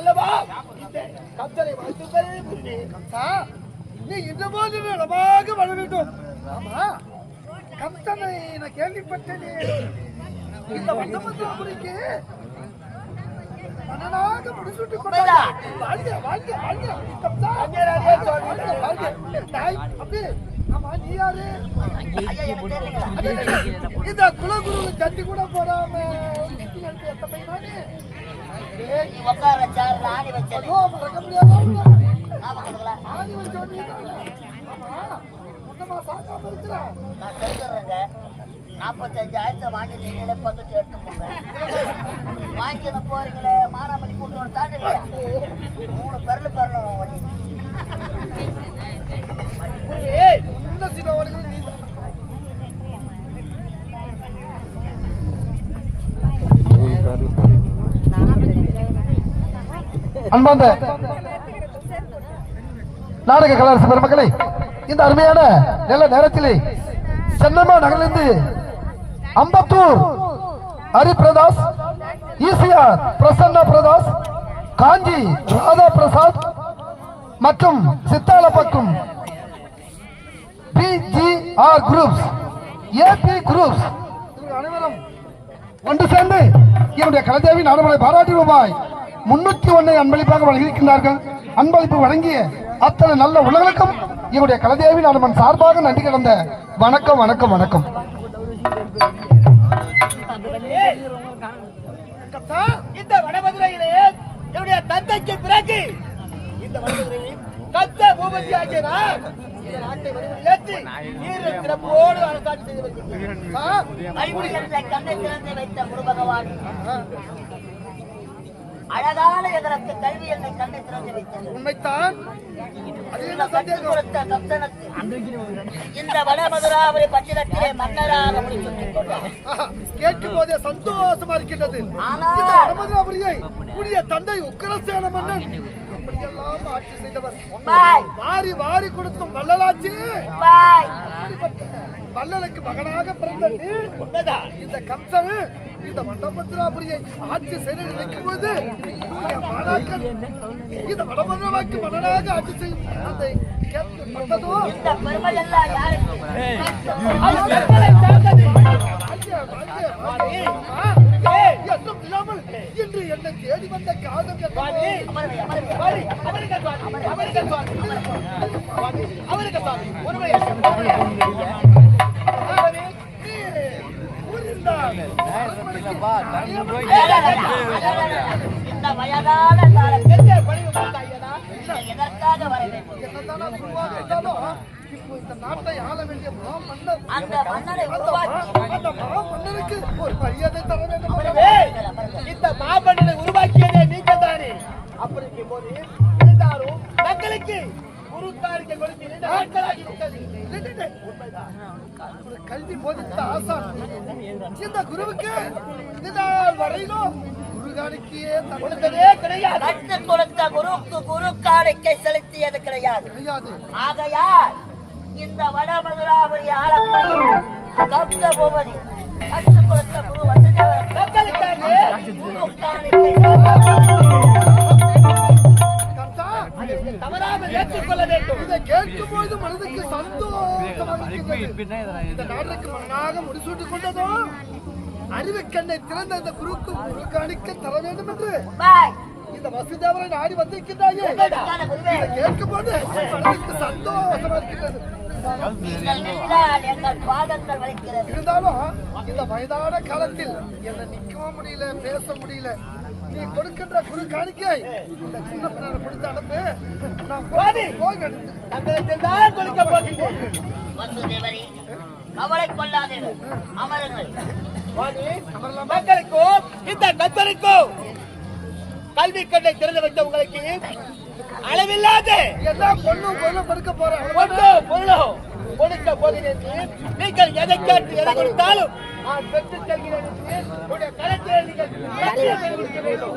அல்லவா இந்த கத்தரை வாழ்த்துக்கள். கம்சா, நீ இந்த போது நலமாக வாழ வேண்டும். ஆமா, கம்சனை நான் கேள்விப்பட்டேனே. இந்த வண்டமத்துக்கு மன்னனாக முடிசூட்டி கொண்டாயா? வாழ்க வாழ்க வாழ்க கம்சா. தாய் அப்படி ஆமா, நீ யாரு? இந்த குலகுரு சட்டி கூட போடாம வாங்கின போறீங்களே மானாமணி கூட்டு தாண்டி 3 பெருள் பெறணும். அன்பார்ந்த நாடக கலாரசு பெருமக்களை, இந்த அருமையான நல்ல நேரத்திலே சென்னம்மா நகரிலிருந்து அம்பத்தூர் ஹரிபிரதாஸ், ஈசிஆர் பிரசன்னா பிரதாஸ், காஞ்சி ராதா பிரசாத் மற்றும் சித்தாலப்பக்கும் பிஜிஆர் குரூப்ஸ், ஏபி குரூப்ஸ் அனைவரும் ஒன்று சேர்ந்து என்னுடைய கலதேவி நாடகங்களை பாராட்டி ரூபாய் 301 அன்பளிப்பாக வழங்கியிருக்கின்றார்கள். அன்பளிப்பு வழங்கிய அத்தனை நல்ல உலகளுக்கும் என்னுடைய கலதேவி நாடகன் சார்பாக நன்றி கடந்த வணக்கம் வணக்கம் வணக்கம். இந்த வடமதுரையிலே என்னுடைய தந்தைக்கு பிறகு இந்த வடமதுரையில் கத்த பூபதி ஆகிய இந்த நாட்டை ஏற்றி நீரில் சிறப்போடு அரசாட்சி செய்து வைத்த குரு பகவான் அழகான எங்களுக்கு கல்வி என்னை கண்ணை திறந்து வைத்தது உண்மைத்தான். இந்த வடமதுராபுரி பட்டினத்திலே மன்னராக முடிச்சுக் கொண்டார். கேட்கும் போதே சந்தோஷமா இருக்கின்றது. வடமதுராபுரியை புதிய தந்தை உக்கிரசேன மன்னன் அப்படியெல்லாம் ஆட்சி செய்தவர். வாரி வாரி கொடுத்தும் வள்ளலாட்சி வள்ளலுக்கு மகனாக பிறந்த இந்த கம்சன் இந்த வடமதுராபுரியை ஆட்சி செய்ய நினைக்கும் போது இந்த வடமதுராவுக்கு மன்னனாக ஆட்சி செய்யும் தந்தை இன்று என்னை தேடி வந்த காதல் இந்த வயதான எதற்காக வர வேண்டும்? இந்த நாட்டை ஆள வேண்டிய மன்னர் அந்த மன்னரை மன்னருக்கு ஒரு மரியாதை தர வேண்டும். இந்த மாமன்னரை உருவாக்கியதே நீங்க தானே. அப்படி இருக்கும் போது இருந்தாலும் மக்களுக்கு குருக்காரிக்கை கொடுத்து நாட்களாகி விட்டது. கல்வி போதித்த ஆசான் இந்த குருவுக்கு வரையிலும் குருகாணிக்கையே கொடுத்ததே கிடையாது. கற்றுக் கொடுத்த குருக்கு குருக்காணிக்கை செலுத்தியது கிடையாது. ஆகையால் இந்த வடமதுராபுரி ஆளப்படும் கப்த பூபதி கற்றுக் கொடுத்த குரு தவறாமல் ஏற்றுக்கொள்ள வேண்டும். இதை கேட்கும் போது மனதுக்கு சந்தோஷமாக இந்த நாட்டுக்கு மகனாக முடிசூட்டிக் கொண்டதோ அறிவுக்கண்ணை திறந்த இந்த குருக்கு குருக்காணிக்க தர வேண்டும் என்று இந்த வசுதேவரை நாடி வந்திருக்கின்றாயே. கேட்கும் போது மனதுக்கு சந்தோஷமா இருக்கின்றது. இருந்தாலும் இந்த வயதான காலத்தில் என்ன நிக்கவும் முடியல, பேச முடியல. நீ கொடுக்கின்ற குரு காணிக்கை இந்த சின்ன பிள்ளை கொடுத்து அனுப்பு. நான் கொடுக்க போகிறேன். அவளை கொள்ளாதீர்கள், அமருங்கள். மக்களுக்கும் இந்த கத்தருக்கும் கல்வி கண்ணை திறந்து வைத்த உங்களுக்கு அளவில்லாத எல்லாம் பொண்ணும் கொடுக்க போறேன். பொருளும் கொடுக்க போகிறேன். நீங்கள் எதை கேட்டு எதை கொடுத்தாலும் பெற்றுச் செல்கிறேன். களத்தில் நீங்கள் கொடுக்க வேண்டும்.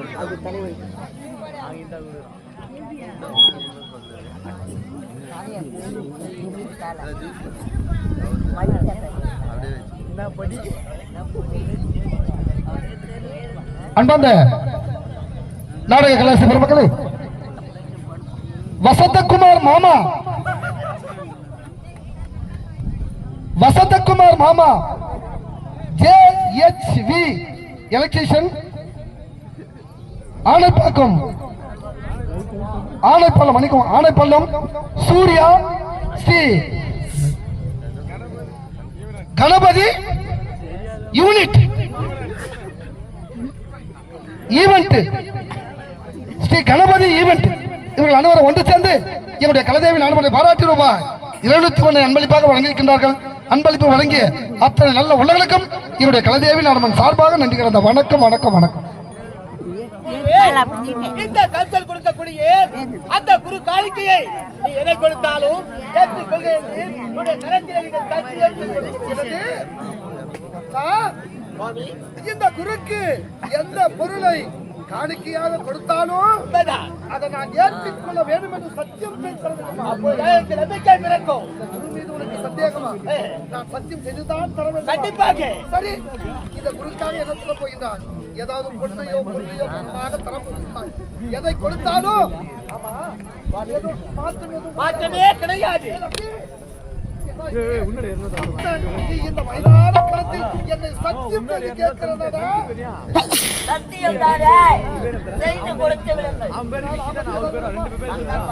அன்பார்ந்த நாடக கலாசி பெருமக்களே, வசந்தகுமார் மாமா JHV electrician, Anaipallam Surya Sri Ganapathi unit event, Sri Ganapathi event இவர்கள் அனைவரும் ஒன்று சேர்ந்து என்னுடைய கலதேவி நாடுமலை பாராட்டி ரூபாய் 201 அன்பளிப்பாக வழங்கியிருக்கின்றார்கள். அன்பளிப்பு வழங்கிய அத்தனை நல்ல உள்ளங்களுக்கும் என்னுடைய கலதேவி நாடுமன் சார்பாக நன்றி கலந்த வணக்கம் வணக்கம் வணக்கம். இந்த கல்ச்சல் கொடுக்கக்கூடிய அந்த குரு காணிக்கையை நீ எதை கொடுத்தாலும் ஏற்றுக்கொள்க என்று உன்னுடைய கரத்திலே நீங்கள் கல்வி. இந்த குருக்கு எந்த பொருளை காணிக்கையாக கொடுத்தாலும் அதை நான் ஏற்றுக்கொள்ள வேண்டும் என்று சத்தியம் செய்து நம்பிக்கை பிறக்கும். உனக்கு சந்தேகமா? நான் சத்தியம் செய்துதான் தர வேண்டும். கண்டிப்பாக. சரி, இந்த குருக்காக என்ன சொல்ல போகின்றான்? ஏதாவது பொண்ணையோ பொருளையோ தர போகின்றான். எதை கொடுத்தாலும் மாற்றமே கிடையாது. இந்த மைதான களத்தில் என்னை சத்தியம் செய்து கேட்கிறதா? சத்தியம் தானே செய்து கொடுத்து விடுங்கள்.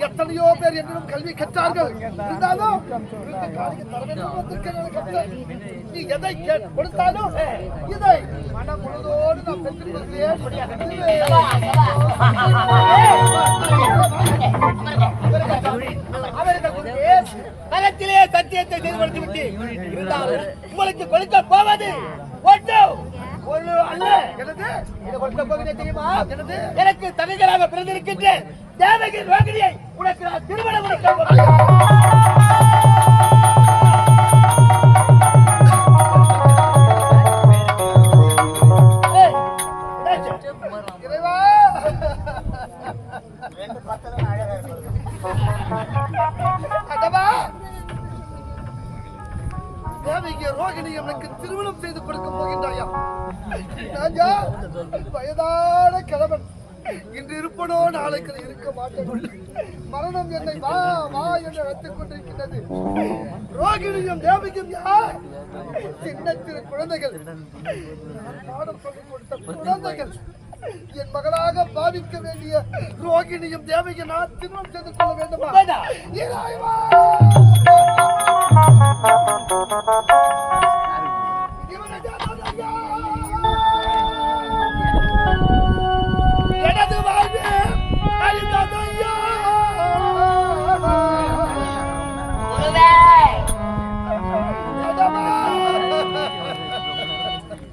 எத்தனையோ பேர் என்னிடம் கல்வி கற்றார்கள். இருந்தாலும் நீ எதை கொடுத்தாலும் இதை மனம் முழுதோடு நான் பெற்றுக்கொள்கிறேன். கலத்திலே சத்தியத்தை செயல்படுத்தி விட்டு இருந்தாலும் உங்களுக்கு கொடுக்க போவது ஒன்று அல்ல. இதை கொடுக்க போவதே தெரியுமா? எனக்கு தனிகளாக பிறந்திருக்கின்ற தேவகி ரோகிணியை உனக்கு நான் திருமணம் ரோகிணி எனக்கு திருமணம் செய்து கொடுக்க போகின்றாயா? வயதான கிழவன், இன்று இருப்பனோ நாளைக்கு இருக்க மாட்டேன். மரணம் என்னை வா வா என்று அழைத்துக் கொண்டிருக்கின்றது. ரோகிணியும் தேவியும் யார்? சின்ன சிறு குழந்தைகள், பாடம் சொல்லிக் கொடுத்த குழந்தைகள். என் மகளாக பாவிக்க வேண்டிய ரோகிணியும் தேவியும் நான் திருமணம் செய்து கொள்ள வேண்டுமா? எனது வாழ்வு அழிந்ததையா?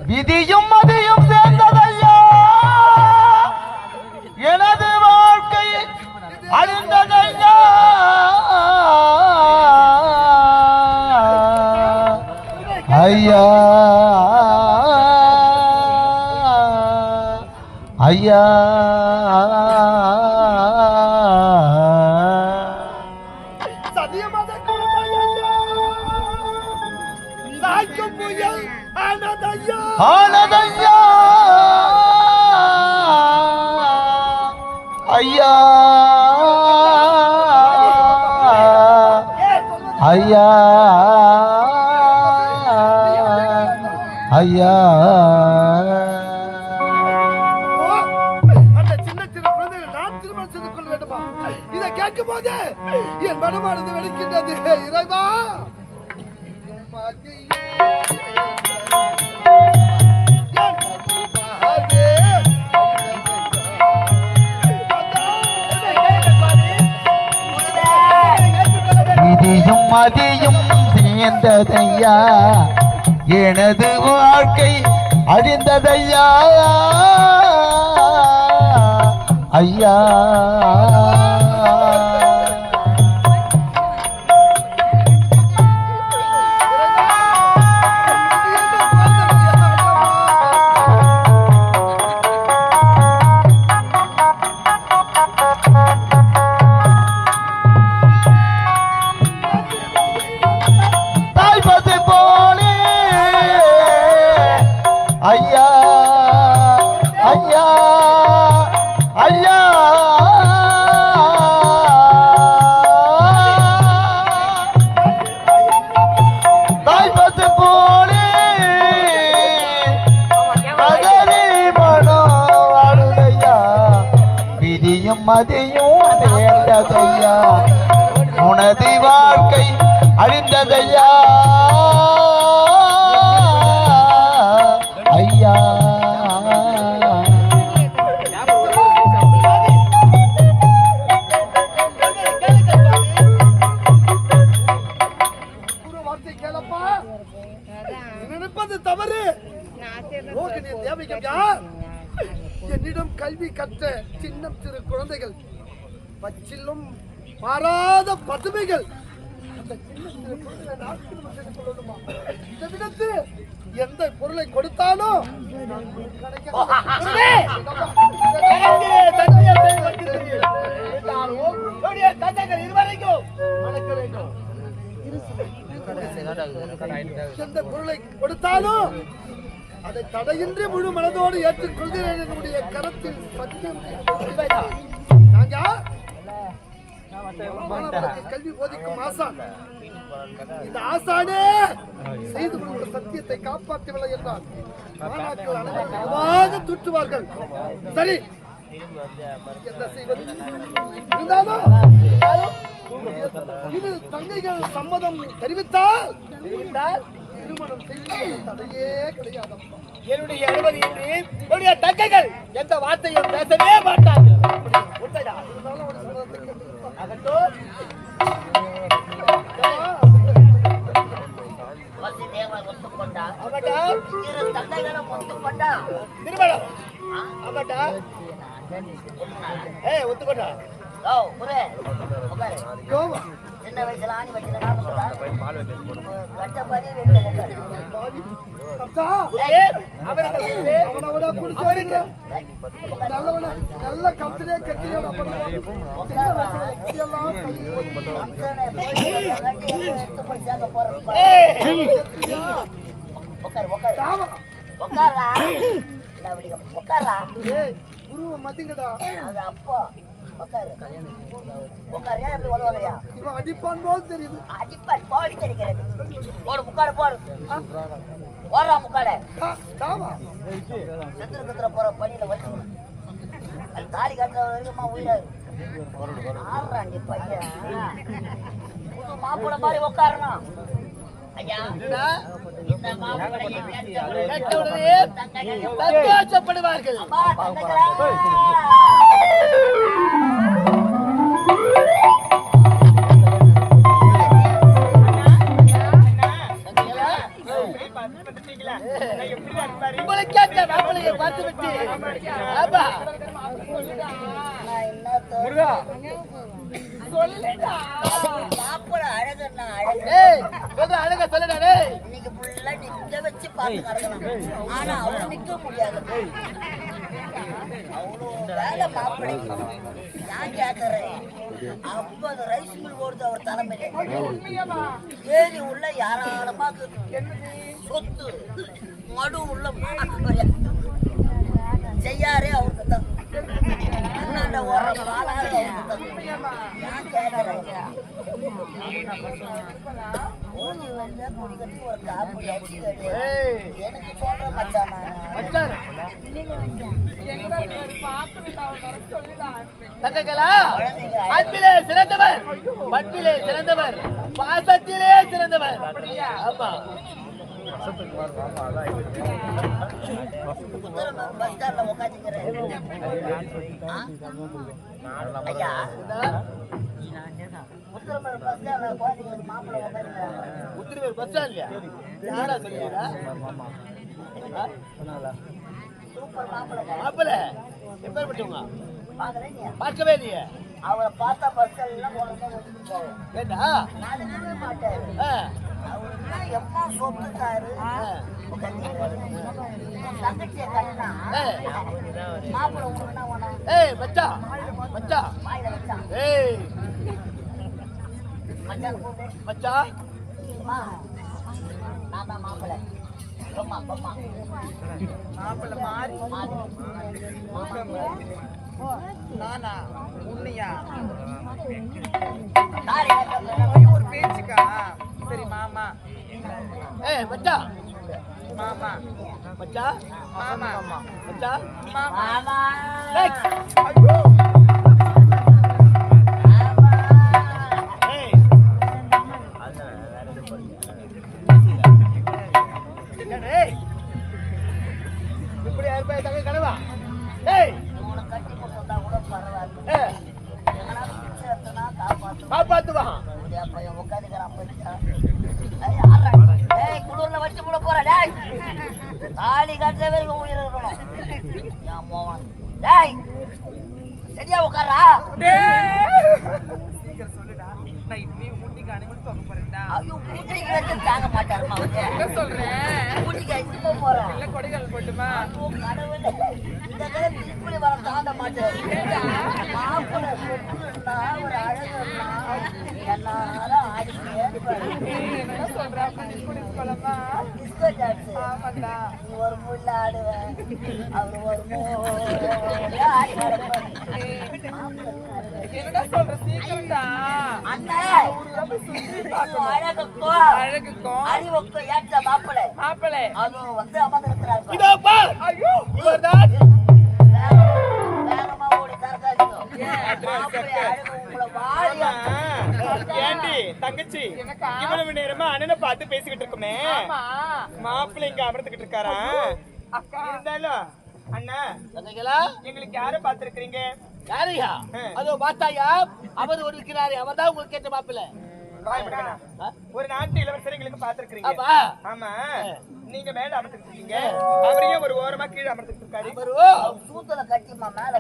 விதியும் மதியும் சேர்ந்ததையா, எனது வாழ்க்கை அழிந்ததையா. ஐயா ஐயா சத்தியமாக சாய்க்கும் புயல் ஆனதையா ஆனதையா. ஐயா ஐயா ஐயா. அந்த சின்ன சின்ன குழந்தைகள் நான் திருமணம் செய்து கொள்ள வேண்டுமா? இதை கேட்கும் போது என் மனமானது வெடிக்கின்றது. இறைவா, விதியும் மதியும் சேர்ந்ததையா, எனது வாழ்க்கை அழிந்ததையா. ஐயா மதியும் சேர்ந்ததையா உனது வாழ்க்கை அழிந்ததையா ஐயா வார்த்தை கேளப்பா. நினைப்பது தவறு. ரோகிணி தேவிகள் யார்? என்னிடம் கல்வி கற்ற சின்னம் சிறு குழந்தைகள், பச்சிலும் மாறாத பதுமைகள். அந்த சின்ன சிறு குழந்தைகளை நாட்கள் செய்து கொள்ளணுமா? இந்த விடத்து எந்த பொருளை கொடுத்தாலும் தந்தைகள் இருவரைக்கும் வணக்க வேண்டும். எந்த பொருளை கொடுத்தாலும் அதை தடையின்றி முழு மனதோடு ஏற்றுக்கொள்கிறேன். என்னுடைய கரத்தில் சத்தியம். நாங்க கல்வி போதிக்கும் ஆசான். இந்த ஆசானே செய்து கொடுத்த சத்தியத்தை காப்பாற்றவில்லை என்றால் மாணாக்கள் அனைவரும் தூற்றுவார்கள். சரி, என்ன செய்வது? இருந்தாலும் இது தங்கைகள் சம்மதம் தெரிவித்தால் திருமணம் செய்வது தடையே கிடையாதப்பா. என்னுடைய அனுமதியின்றி என்னுடைய தங்கைகள் எந்த வார்த்தையும் பேசவே மாட்டார்கள். உண்மைடா. ஆகட்டும். வசுதேவர் ஒத்துக்கொண்டார். ஆகட்டா. இரு தந்தைகளும் ஒத்துக்கொண்டார். திருமணம். ஆகட்டா. ஏய் ஒத்துக்கொண்டா. ஓ புரே உட்காரு. யோவா, சின்ன வயசுல ஆணி வச்சுல கட்டப்படி வெட்ட அப்பா, அவருக்கு அவனோட குடிச்சவருக்கு நல்லவன நல்ல கத்திலே கத்தியோட குருவை மதிங்கடா. அப்பா இவன் அடிப்பான் போது தெரியுது. அடிப்பான் போடி தெரிகிறது. போடு முக்காடு போடு. போடுறா முக்காடு. செத்துருக்குற போற பணியில வச்சு அது தாலி கட்டுற வரைக்குமா உயிராது. ஆடுறாண்டி பையன் புது மாப்பிள்ள மாதிரி உட்காரணும். ஐயா இந்த மாப்பிள்ளையை கேட்ட உடனே சந்தோஷப்படுவார்கள். அம்மா தங்கங்களா உங்களை கேட்ட மாப்பிள்ளையை பார்த்து விட்டு ஆமா மாப்பிள்ள அழகுன்னா அழகு. ஏய் சொல்ற அழகா சொல்லுடா டேய். இன்னைக்கு ஃபுல்லா நிக்க வச்சு பார்த்து கிடக்கலாம். ஆனா அவரு நிக்க முடியாது. அவ்வளோ வேலை மாப்பிள்ளைக்கு. நான் கேட்கறேன், 50 ரைஸ் மில் ஓடுது அவர் தலைமையில. ஏரி உள்ள யாராலமா சொத்து மடு உள்ள செய்யாரே அவருக்கு தான். அண்ணாண்ட ஓடுற வாழாரே அவருக்கு தான். நான் கேட்கறேன், ஓடி வந்து குடிக்கட்டி ஒரு காப்பு அடிச்சு எனக்கு சொல்ற மச்சான் மச்சான் தங்கங்களா அன்பிலே சிறந்தவர், பண்பிலே சிறந்தவர், பாசத்திலே சிறந்தவர். ஆமா பஸ் ஸ்டாண்ட்ல உட்காந்துக்கிறேன். ஐயா உத்தரமேல் பஸ் ஸ்டாண்ட்ல குழந்தைங்களுக்கு மாப்பிள்ளை உட்காந்துக்கிறேன். உத்திரவேல் பஸ் ஸ்டாண்ட்லயா? யாரா சொல்லுவீங்களா? சூப்பர் மாப்பிள்ளை மாப்பிள்ள எப்பேற்பட்டவங்க? பாக்குறேன். பார்க்கவே இல்லையே. அவரை பார்த்தா பஸ் எல்லாம் போவோம். ஏண்டா? நானுமே மாட்டாரு. அவருக்கு எம்மா சொத்துக்காரு. தங்கச்சியை கட்டினா மாப்பிள்ளை உங்கன்னா உன ஏய் மச்சா மச்சா வாயில வச்சான். ஏய் மச்சான் கூப்பிடு. மச்சா அம்மா, நான் தான் மாப்பிள்ளை. பொம்மா பொம்மா மாப்பிள்ள மாறி நானா உன்னையா தாலி கட்டுறது ஒரு பேச்சுக்கா? சரி மாமா. ஏய் மச்சா மாமா மச்சா மாமா மச்சா மாமா. ஐயோ அப்படியா பையன் உட்காந்துக்கிறான் போயிட்டா. ஏய் குளிர்ல வச்சு போட போற டேய். தாலி கட்டுற வரைக்கும் உயிர் இருக்கணும். என் மோகன் டேய் சரியா உட்காரா. ஐயோ ஊட்டிக்கு வச்சு தாங்க மாட்டாருமா ஊட்டிக்கு அடிச்சு போறேன். கடவுள் இந்த திருப்பி வர தாண்ட மாட்டாரு. மாப்பிள்ள சொத்துன்னா ஒரு அழகுன்னா எல்லாரும் ஆடிக்கிட்டே டிஸ்கோ டான்ஸ். நீ ஒரு முள்ள ஆடுவேன் அவரு ஒரு மூல ஆடி நடப்பாரு. அழகுக்கும் அறிவுக்கும் ஏற்ற மாப்பிள்ளை அதுவும் வந்து அமர்ந்திருக்கிறார். வேகமா ஓடி தரக்காதீங்க. மாப்பிள்ளை அழகு உங்களை வாழ ஏண்டி தங்கச்சி இவ்வளவு நேரமா அண்ணனை பார்த்து பேசிக்கிட்டு இருக்குமே மாப்பிள்ளை இங்க அமர்ந்துகிட்டு இருக்காரா? இருந்தாலும் அண்ணா எங்களுக்கு யார பாத்துருக்கீங்க? யாரையா? அதோ பார்த்தாயா அவர் ஒரு இருக்கிறாரு. அவர் தான் உங்களுக்கு கேட்ட மாப்பிள்ள. ஒரு நாட்டு இளவரசர் எங்களுக்கு பாத்துருக்கீங்க. ஆமா நீங்க மேல அமர்ந்துருக்கீங்க. அவரையும் ஒரு ஓரமா கீழே அமர்ந்துட்டு இருக்காரு. சூத்துல கட்டிமா மேல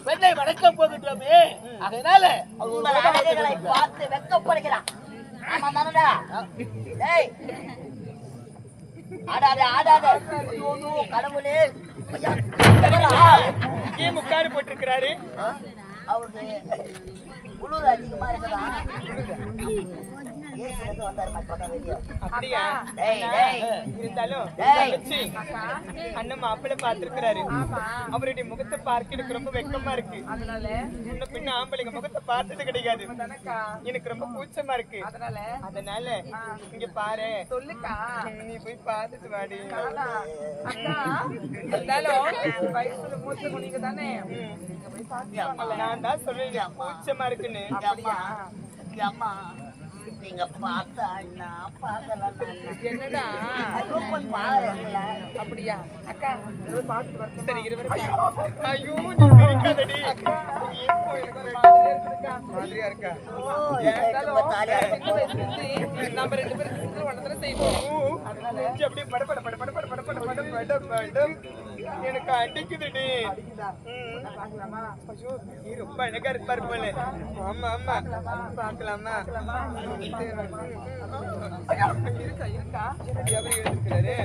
பெண்ணை வணக்கம் போகின்றோமே அதனால உங்கள் அழகுகளை பார்த்து வெக்கப்படுகிறான். ஆமா தானடா? டேய் ஆடாதே ஆடாதே. கடவுளே ஏன் முக்காடு போட்டிருக்கிறாரு? அவருக்கு குளிர் அதிகமா இருக்குதான். அப்படியா? இருந்தாலும் அண்ணன் மாப்பிள்ளை பார்த்திருக்கிறாரு. அவருடைய முகத்தை பார்க்க எனக்கு ரொம்ப வெக்கமா இருக்கு. முன்ன பின்ன ஆம்பளைங்க முகத்தை பார்த்தது கிடையாது. எனக்கு ரொம்ப கூச்சமா இருக்கு. அதனால இங்க பாரு நீ போய் பார்த்துட்டு வாடி. நான் தான் சொல்றேன் கூச்சமா இருக்குன்னு. அம்மா நீங்க பார்த்த அண்ணா பார்க்கலாம். என்னடா பாருங்களா? அப்படியா அக்கா பாட்டு சரி ஐயோ நீ சிரிக்காதடி. மாதிரியா இருக்கா? நம்ம ரெண்டு பேரும் ஒன்றரை செய்வோம். அப்படியே பட பட பட பட பட பட பட பட பட பட எனக்கு அடிக்குதுடி. ஐயோ நீ ரொம்ப அழகா இருப்பாரு போல. ஆமா ஆமா பாக்கலாமா? இருக்கா இருக்கா அவரு இருக்கிறாரு.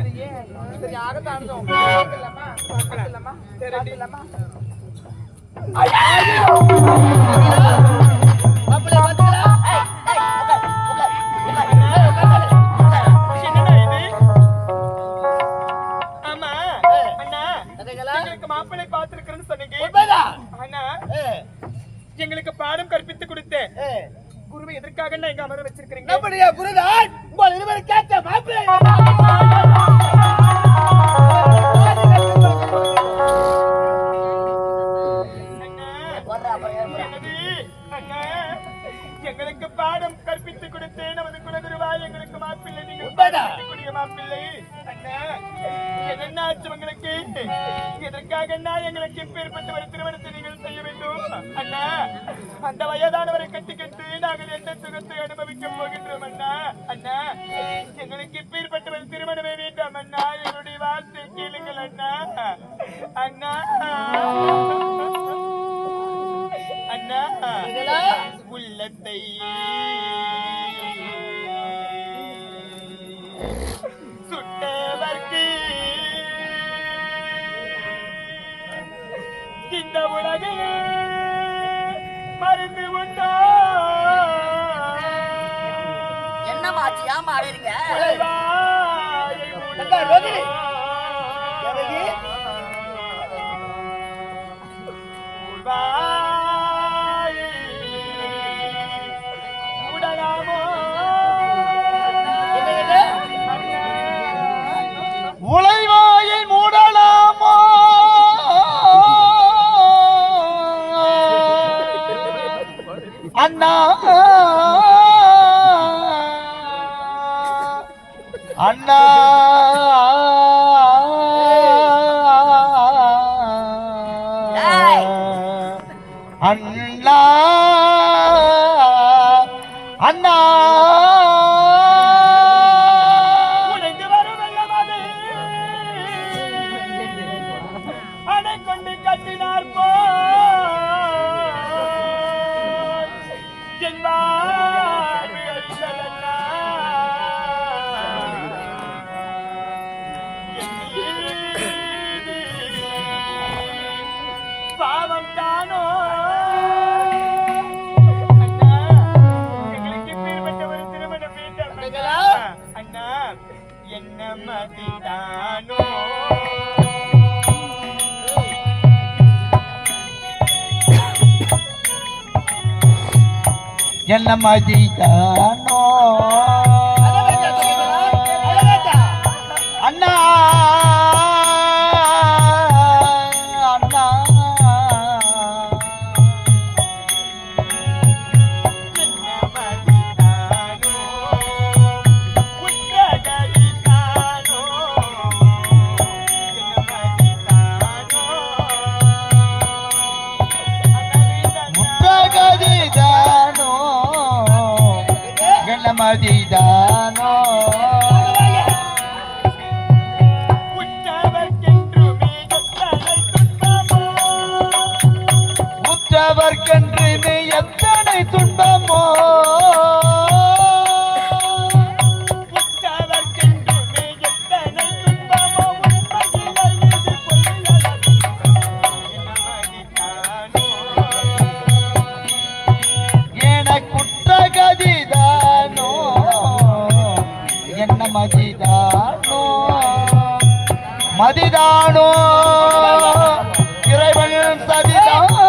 சரி ஆகத்தானோம் பார்க்கலாமா? பார்க்கலாமா? சரி மாப்பிள்ளை பாத்தீங்களா? மாப்பிள்ளை பார்த்திருக்கிறேன்னு சொன்னீங்க. ஆனா எங்களுக்கு பாடம் கற்பித்து கொடுத்தேன் குருவை எதற்காக எங்க அமர வச்சிருக்கீங்க? நம்முடைய குருதான் உங்கள் இருவரும் கேட்ட மாப்பிள்ளை. எங்களுக்கு பாடம் கற்பித்து கொடுத்தேன் நமது குலகுருவாய் எங்களுக்கு மாப்பிள்ளை. நீங்கள் மாப்பிள்ளை என்னாச்சு உங்களுக்கு? எதற்காக எங்களுக்கு எப்பேற்பட்ட ஒரு திருமணத்தை நீங்கள் செய்ய வேண்டும் அண்ணா? அந்த வயதானவரை கட்டிக்கிட்டு நாங்கள் எந்த சுகத்தை அனுபவிக்க போகின்றோம் அண்ணா? அண்ணா எங்களுக்கு எப்பேற்பட்ட ஒரு திருமணமே வேண்டாம் அண்ணா. என்னுடைய வார்த்தை கேளுங்கள் அண்ணா. அண்ணா அண்ணா உள்ளத்தை சுட்டவர்க்கு இந்த உலகில் மருந்து உண்டா? என்னமாச்சு ஏமா அடைறீங்க? உழைவாயை மூடலாமா? அண்ணா அண்ணா அண்ணா உடைந்து வரும் வெள்ளமது அணை கொண்டு கட்டினார் போ பாவம் தானோ எங்களுக்கு இப்பேற்பட்ட ஒரு திருமணம் வேண்டும் அண்ணா என்ன மதிதானோ என்ன மதிதானோ அண்ணா மதிதானோ உற்றவர்க்கென்றுமே எத்தனை துன்பமோ உற்றவர்க்கென்றுமே எத்தனை துன்பமோ என குற்றகதிதானோ என்ன மதிதானோ மதிதானோ இறைவன் சதிதானோ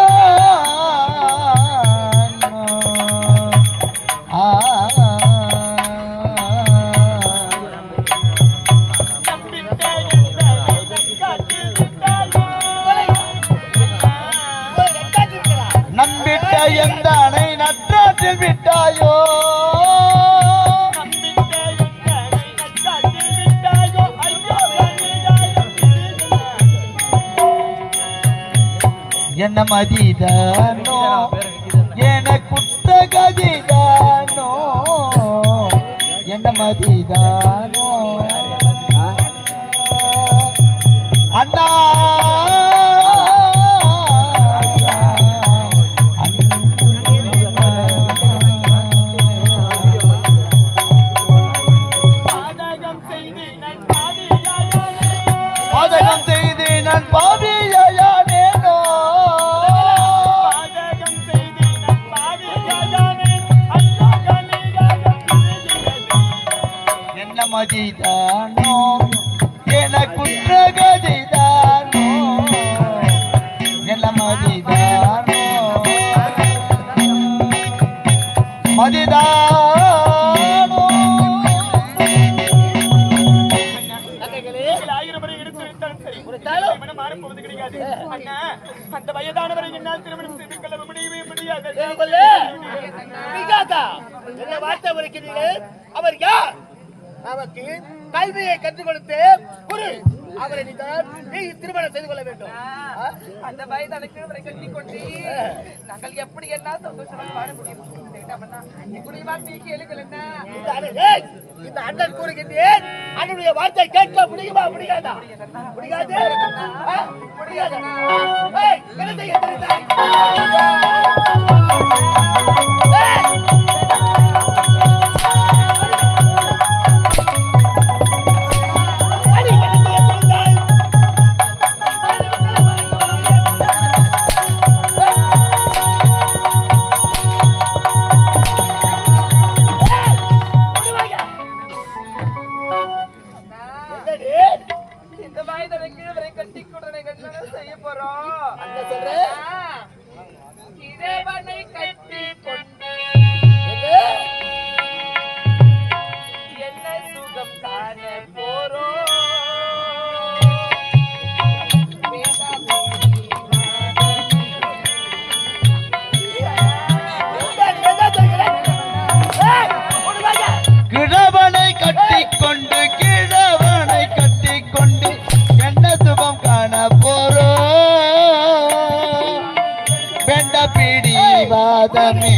நம்பிட்ட எந்த அணை நற்றாற்றில் விட்டாயோ என்ன மதிதானோ என குற்றகதிதானோ என்ன மதிதானோ அண்ணா பாதகம் செய்து நான் பாவியானேனோ என்ன மதிதானோ என குற்றகதிதானோ என்ன மதிதானோ மதிதானோ அந்த வயதானவரை என்னால் திருமணம் செய்து கொள்ள முடியவே முடியாது. வார்த்தை உரைக்கிறீர்கள். அவர் யார்? நமக்கு கல்வியை கற்றுக் கொடுத்து குரு அவரை நீ திருமணம் செய்து கொள்ள வேண்டும். அந்த வயதானுக்கு அவரை கட்டி கொண்டு நாங்கள் எப்படி என்ன சந்தோஷமாக வாழ முடியும்? இந்த அண்ணன் கூறுகின்றேன், அண்ணனுடைய வார்த்தை கேட்க முடியுமா? முடியாதா? முடியாது. முடியாது. என்ன செய்ய இந்த வயதானுக்கு அவரை கட்டி கொண்டு செய்ய போறோம். இறைவனை கட்டி கொண்டு என்ன சுகம் காண போறோம். கிழவனை கட்டிக்கொண்டு கிழவனை கட்டிக்கொண்டு என்ன சுகம் காண போறோம். வெண்ட பிடி வாதமே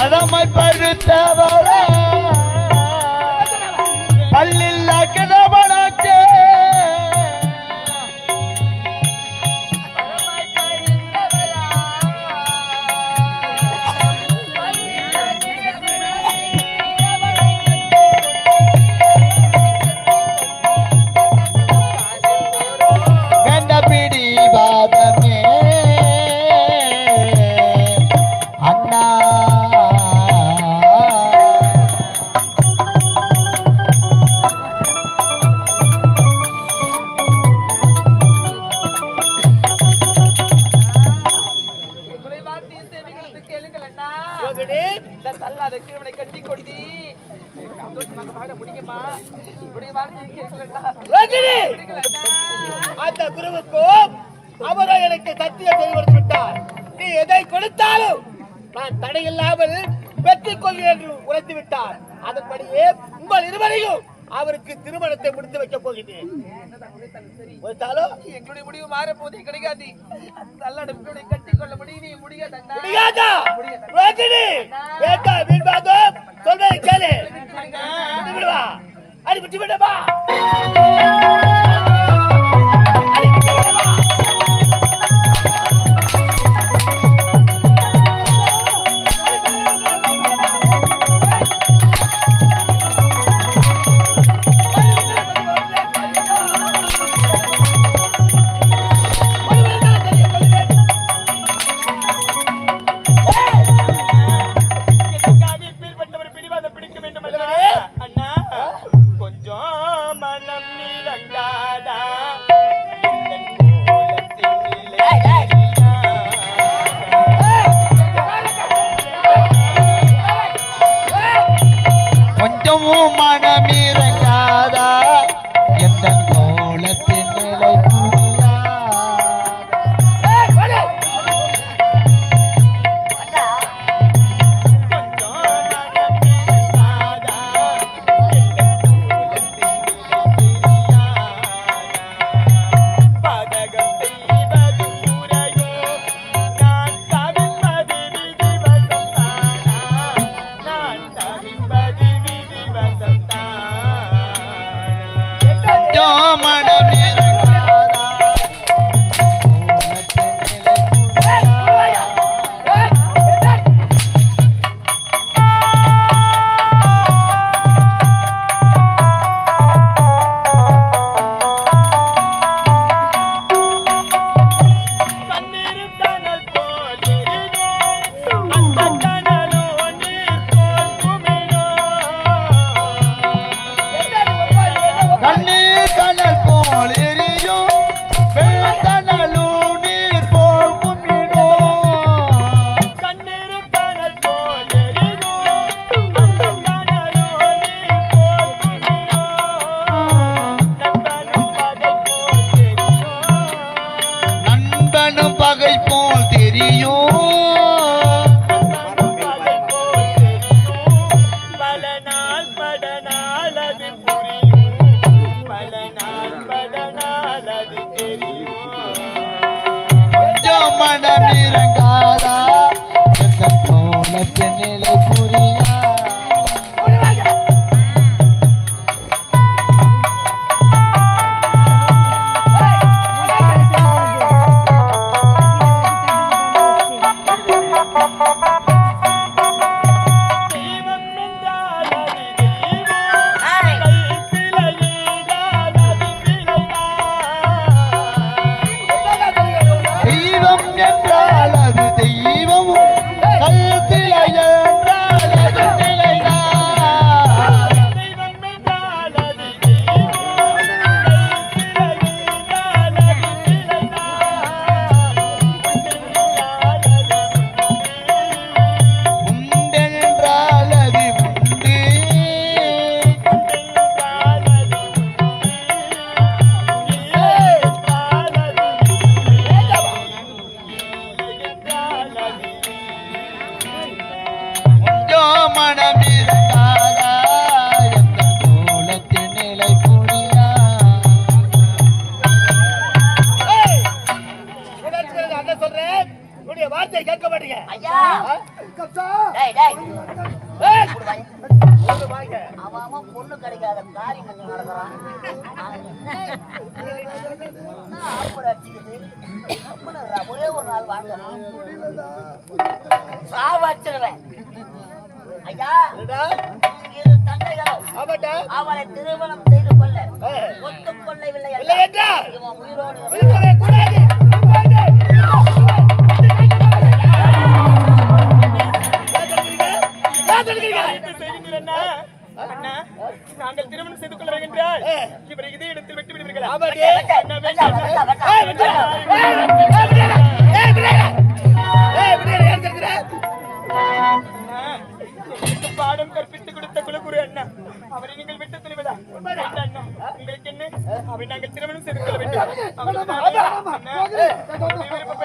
பழமை பழுத்தவரே பள்ளில் கிடவனக்கே கண்டபிடி வாதமே அண்ணா தள்ளாத கீழே கட்டி கொட்டி சந்தோஷமாக பாட முடியுமா? இப்படி வார்த்தை கேட்கலன்னா அந்த குருவுக்கும் அவரோ எனக்கு சத்தியம் செய்து கொடுத்து விட்டார். நீ எதை கொடுத்தாலும் நான் தடையில்லாமல் பெற்றுக் கொள்கிறேன் என்று உரைத்து விட்டார். அதன்படியே உங்கள் இருவரையும் அவருக்கு திருமணத்தை முடித்து வைக்கப் போகிறேன். எங்களுடைய முடிவு மாற போதே கிடைக்காது. தள்ளாட கட்டி கொள்ள முடியும் முடியாதா? வேண்டாம் வீண்பாதம் சொல்றதை கேளு. விடுவா அடி விட்டு விடவா கொஞ்சமும் மனமிறங்காதா எந்த கோலத்தின் நிலை மனமிறங்காதா எந்த கோலத்தின் நிலை புரியா வார்த்தையை கேட்க மாட்டீங்க ஐயா கச்சா டேய் டேய் ஏய், குடு பாய். கொண்டு வாங்க. அவன் பொண்ணு கிடைக்காத காரியம் கொஞ்சம் நடக்கிறான் ஒரே ஒரு நாள் வாழ்க்கணும் சாவச்சிருவேன் ஐயா என்னடா? இரு தந்தைகளும் ஆமாட்டா? அவளை திருமணம் செய்து கொள்ள ஒத்துக்கொள்ளவில்லை இல்லை என்றால் இவன் உயிரோடு இருக்கவே கூடாது. ஏன் தடுக்கிறீங்க? என்ன செய்வீர்கள் அண்ணா? அண்ணா, நாங்கள் திருமணம் செய்து கொள்ள வருகின்றால் இவரை இதே இடத்தில் விட்டு விடுவீர்களா? ஆமாடி. அண்ணா, வேண்டாம். ஏய், விட்டுடா. ஏய், விட்டுடா. ஏய், விட்டுடா. ஏய், விட்டுடா. ஏன் தடுக்கிற? அண்ணா, உங்களுக்கு பாடம் கற்பித்துக் கொடுத்த குலகுரு அண்ணா அவரை நீங்கள் விட்டு துணிவதா? வேண்டாம் அண்ணா, உங்களுக்கு என்ன? அவரை நாங்கள் திருமணம் செய்து கொள்ள வேண்டும். அவருக்கு நான் அண்ணா, அவரை விருப்பப்படி